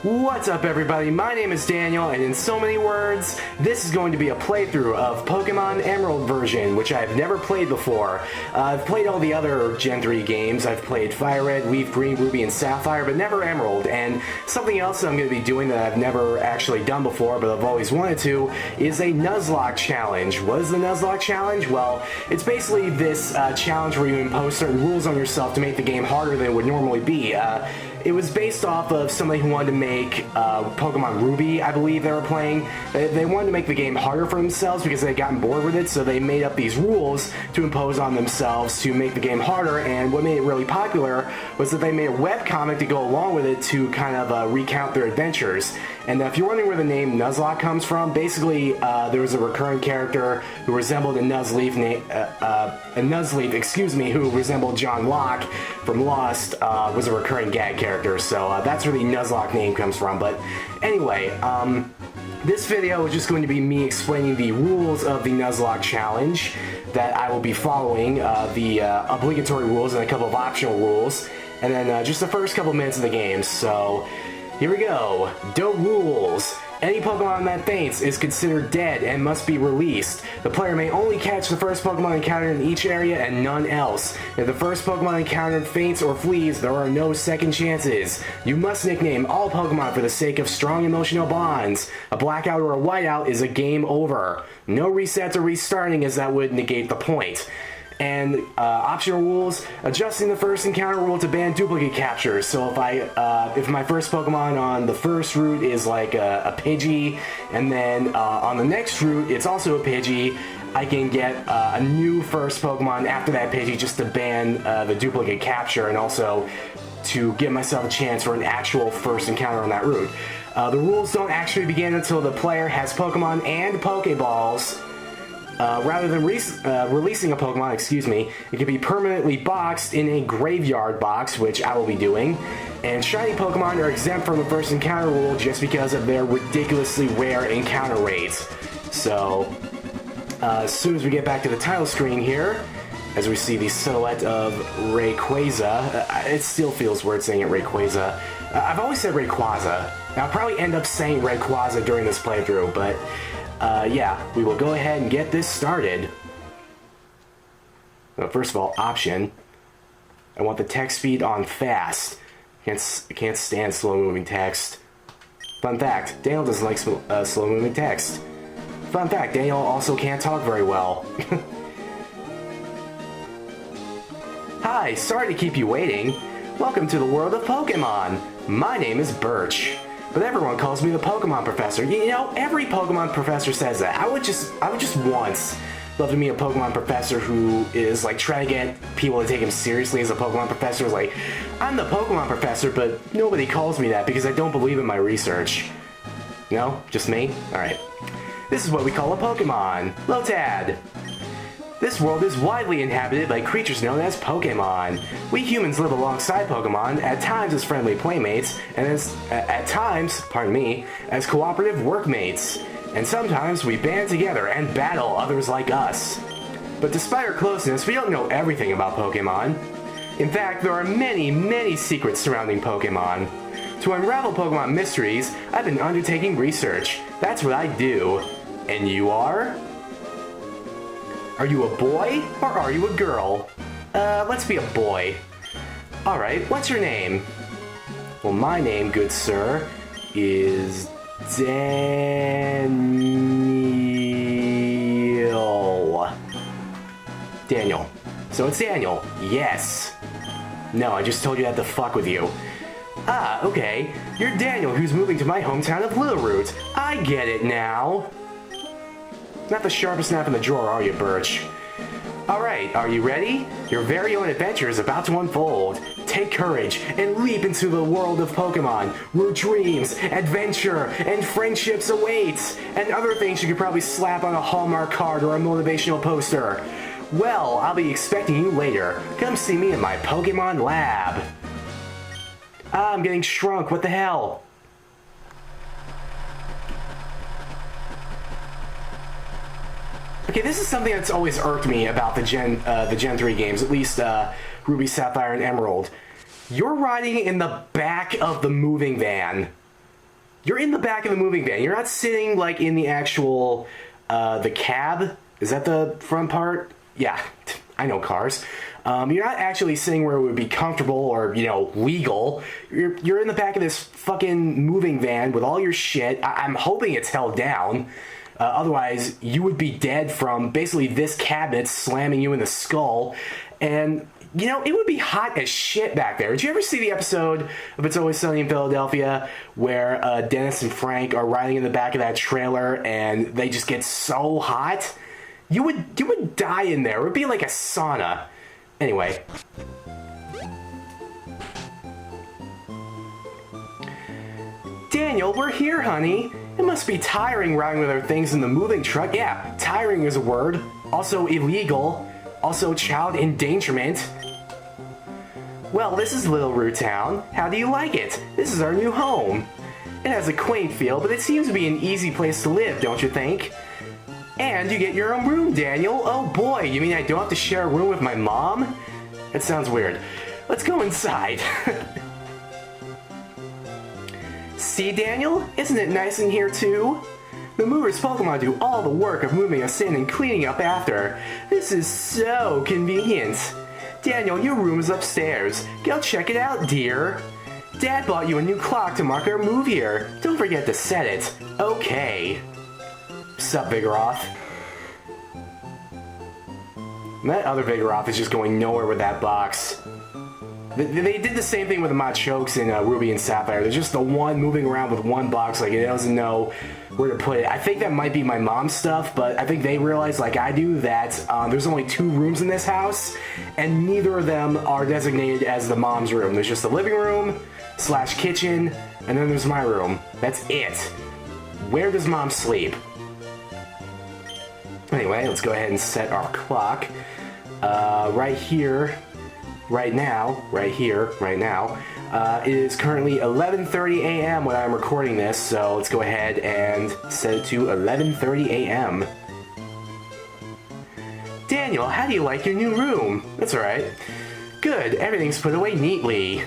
What's up everybody, my name is Daniel, and in so many words, this is going to be a playthrough of Pokemon Emerald version, which I've never played before. I've played all the other Gen 3 games. I've played Fire Red, Leaf Green, Ruby, and Sapphire, but never Emerald. And something else that I'm going to be doing that I've never actually done before, but I've always wanted to, is a Nuzlocke challenge. What is the Nuzlocke challenge? Well, it's basically this challenge where you impose certain rules on yourself to make the game harder than it would normally be. It was based off of somebody who wanted to make Pokemon Ruby, I believe they were playing. They wanted to make the game harder for themselves because they had gotten bored with it, so they made up these rules to impose on themselves to make the game harder, and what made it really popular was that they made a webcomic to go along with it to kind of recount their adventures. And if you're wondering where the name Nuzlocke comes from, basically there was a recurring character who resembled a Nuzleaf, who resembled John Locke from Lost, was a recurring gag character, so that's where the Nuzlocke name comes from. But anyway, this video is just going to be me explaining the rules of the Nuzlocke challenge that I will be following, the obligatory rules and a couple of optional rules, and then just the first couple minutes of the game. So here we go. Dope rules. Any Pokemon that faints is considered dead and must be released. The player may only catch the first Pokemon encountered in each area and none else. If the first Pokemon encountered faints or flees, there are no second chances. You must nickname all Pokemon for the sake of strong emotional bonds. A blackout or a whiteout is a game over. No resets or restarting, as that would negate the point. And optional rules: adjusting the first encounter rule to ban duplicate captures. So if my first Pokemon on the first route is like a Pidgey, and then on the next route it's also a Pidgey, I can get a new first Pokemon after that Pidgey just to ban the duplicate capture, and also to give myself a chance for an actual first encounter on that route. The rules don't actually begin until the player has Pokemon and Pokeballs. Rather than releasing a Pokemon, it can be permanently boxed in a graveyard box, which I will be doing. And shiny Pokemon are exempt from the first encounter rule just because of their ridiculously rare encounter rates. So, as soon as we get back to the title screen here, as we see the silhouette of Rayquaza, it still feels weird saying it Rayquaza. I've always said Rayquaza. I'll probably end up saying Rayquaza during this playthrough, but yeah, we will go ahead and get this started. Well, first of all, option. I want the text speed on fast. I can't stand slow-moving text. Fun fact, Daniel doesn't like slow-moving text. Fun fact, Daniel also can't talk very well. Hi, sorry to keep you waiting. Welcome to the world of Pokemon. My name is Birch, but everyone calls me the Pokemon Professor. You know, every Pokemon Professor says that. I would just once love to meet a Pokemon Professor who is like trying to get people to take him seriously as a Pokemon Professor. Is like, I'm the Pokemon Professor, but nobody calls me that because I don't believe in my research. No? Just me? Alright. This is what we call a Pokemon. Lotad. This world is widely inhabited by creatures known as Pokemon. We humans live alongside Pokemon, at times as friendly playmates, and at times, as cooperative workmates. And sometimes we band together and battle others like us. But despite our closeness, we don't know everything about Pokemon. In fact, there are many, many secrets surrounding Pokemon. To unravel Pokemon mysteries, I've been undertaking research. That's what I do. And you are? Are you a boy, or are you a girl? Let's be a boy. Alright, what's your name? Well, my name, good sir, is Daniel. Daniel. So it's Daniel. Yes. No, I just told you that to fuck with you. Ah, okay. You're Daniel, who's moving to my hometown of Littleroot. I get it now. Not the sharpest knife in the drawer, are you, Birch? Alright, are you ready? Your very own adventure is about to unfold. Take courage and leap into the world of Pokemon, where dreams, adventure, and friendships await, and other things you could probably slap on a Hallmark card or a motivational poster. Well, I'll be expecting you later. Come see me in my Pokemon lab. Ah, I'm getting shrunk, what the hell? Okay, this is something that's always irked me about the Gen 3 games, at least Ruby, Sapphire, and Emerald. You're riding in the back of the moving van. You're in the back of the moving van. You're not sitting like in the actual, the cab. Is that the front part? Yeah, I know cars. You're not actually sitting where it would be comfortable or, legal. You're in the back of this fucking moving van with all your shit. I'm hoping it's held down. Otherwise, you would be dead from basically this cabinet slamming you in the skull. And, it would be hot as shit back there. Did you ever see the episode of It's Always Sunny in Philadelphia where Dennis and Frank are riding in the back of that trailer and they just get so hot? You would die in there. It would be like a sauna. Anyway. Daniel, we're here, honey. It must be tiring riding with our things in the moving truck. Yeah, tiring is a word. Also illegal. Also child endangerment. Well, this is Little Root Town. How do you like it? This is our new home. It has a quaint feel, but it seems to be an easy place to live, don't you think? And you get your own room, Daniel. Oh boy, you mean I don't have to share a room with my mom? That sounds weird. Let's go inside. See, Daniel? Isn't it nice in here too? The movers Pokemon do all the work of moving us in and cleaning up after. This is so convenient. Daniel, your room is upstairs. Go check it out, dear. Dad bought you a new clock to mark our move here. Don't forget to set it. Okay. Sup, Vigoroth? That other Vigoroth is just going nowhere with that box. They did the same thing with the Machoke's in Ruby and Sapphire. There's just the one moving around with one box, like it doesn't know where to put it. I think that might be my mom's stuff, but I think they realize, like I do, that there's only 2 rooms in this house, and neither of them are designated as the mom's room. There's just the living room / kitchen, and then there's my room. That's it. Where does mom sleep? Anyway, let's go ahead and set our clock. Right here. Right now, it is currently 11:30 a.m. when I'm recording this, so let's go ahead and set it to 11:30 a.m. Daniel, how do you like your new room? That's alright. Good, everything's put away neatly.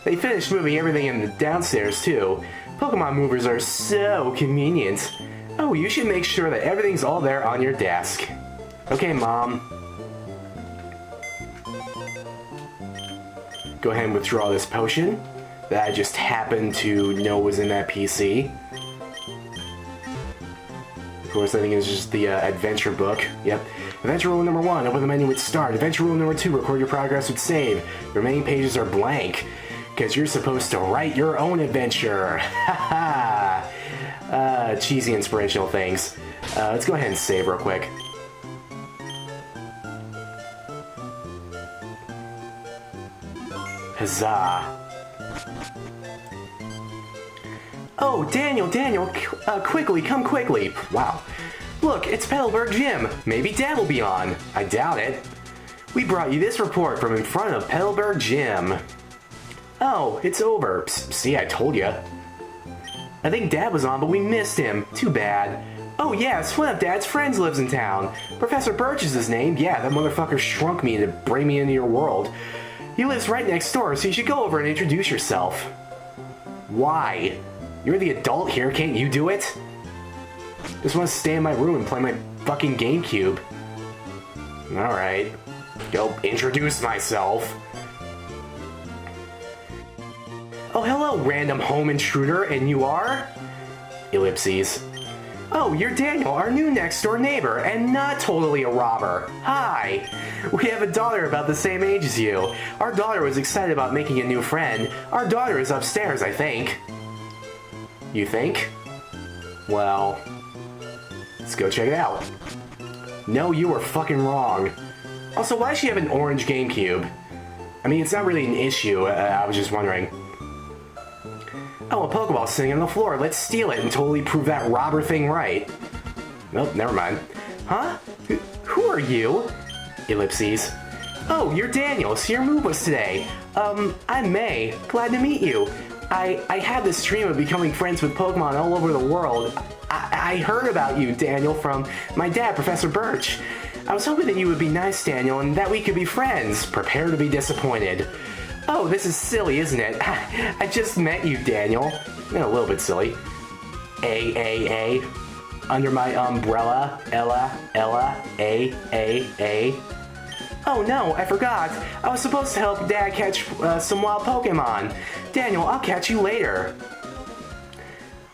They finished moving everything in the downstairs too. Pokemon movers are so convenient. Oh, you should make sure that everything's all there on your desk. Okay, Mom. Go ahead and withdraw this potion that I just happened to know was in that PC. Of course, I think it's just the adventure book. Yep. Adventure rule number 1, open the menu with start. Adventure rule number 2, record your progress with save. The remaining pages are blank, because you're supposed to write your own adventure. Haha. Cheesy inspirational things. Let's go ahead and save real quick. Huzzah. Oh, Daniel, quickly, come quickly. Wow. Look, it's Petalburg Gym. Maybe Dad will be on. I doubt it. We brought you this report from in front of Petalburg Gym. Oh, it's over. Psst, see, I told you. I think Dad was on, but we missed him. Too bad. Oh yes, one of Dad's friends lives in town. Professor Birch is his name. Yeah, that motherfucker shrunk me to bring me into your world. He lives right next door, so you should go over and introduce yourself. Why? You're the adult here, can't you do it? Just want to stay in my room and play my fucking GameCube. Alright. Go introduce myself. Oh, hello, random home intruder, and you are? Ellipses. Oh, you're Daniel, our new next-door neighbor, and not totally a robber. Hi! We have a daughter about the same age as you. Our daughter was excited about making a new friend. Our daughter is upstairs, I think. You think? Well, let's go check it out. No, you were fucking wrong. Also, why does she have an orange GameCube? I mean, it's not really an issue, I was just wondering. Oh, a Pokeball sitting on the floor. Let's steal it and totally prove that robber thing right. Nope, never mind. Huh? Who are you? Ellipses. Oh, you're Daniel, so your move was today. I'm May. Glad to meet you. I had this dream of becoming friends with Pokemon all over the world. I heard about you, Daniel, from my dad, Professor Birch. I was hoping that you would be nice, Daniel, and that we could be friends. Prepare to be disappointed. Oh, this is silly, isn't it? I just met you, Daniel. A little bit silly. A. Under my umbrella, Ella, A. Oh no, I forgot. I was supposed to help Dad catch some wild Pokemon. Daniel, I'll catch you later.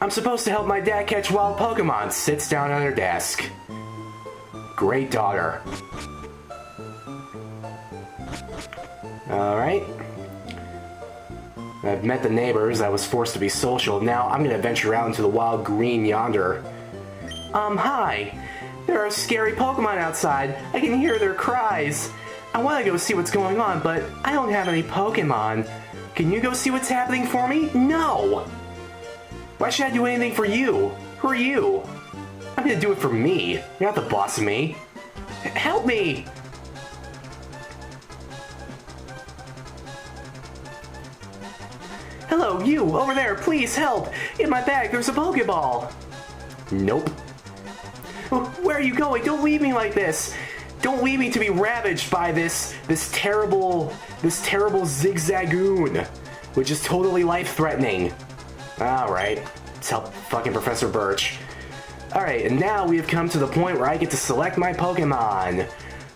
I'm supposed to help my dad catch wild Pokemon. Sits down on her desk. Great daughter. Alright. I've met the neighbors. I was forced to be social. Now I'm gonna venture out into the wild green yonder. Hi. There are scary Pokemon outside. I can hear their cries. I want to go see what's going on, but I don't have any Pokemon. Can you go see what's happening for me? No! Why should I do anything for you? Who are you? I'm gonna do it for me. You're not the boss of me. Help me! Hello, you, over there, please help! In my bag, there's a Pokeball! Nope. Where are you going? Don't leave me like this! Don't leave me to be ravaged by this terrible Zigzagoon, which is totally life-threatening. Alright, let's help fucking Professor Birch. Alright, and now we have come to the point where I get to select my Pokemon.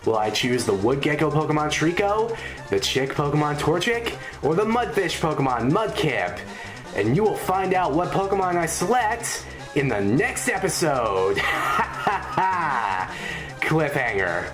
Will I choose the Wood Gecko Pokemon Trico, the Chick Pokemon Torchic, or the Mudfish Pokemon Mudkip? And you will find out what Pokemon I select in the next episode. Cliffhanger.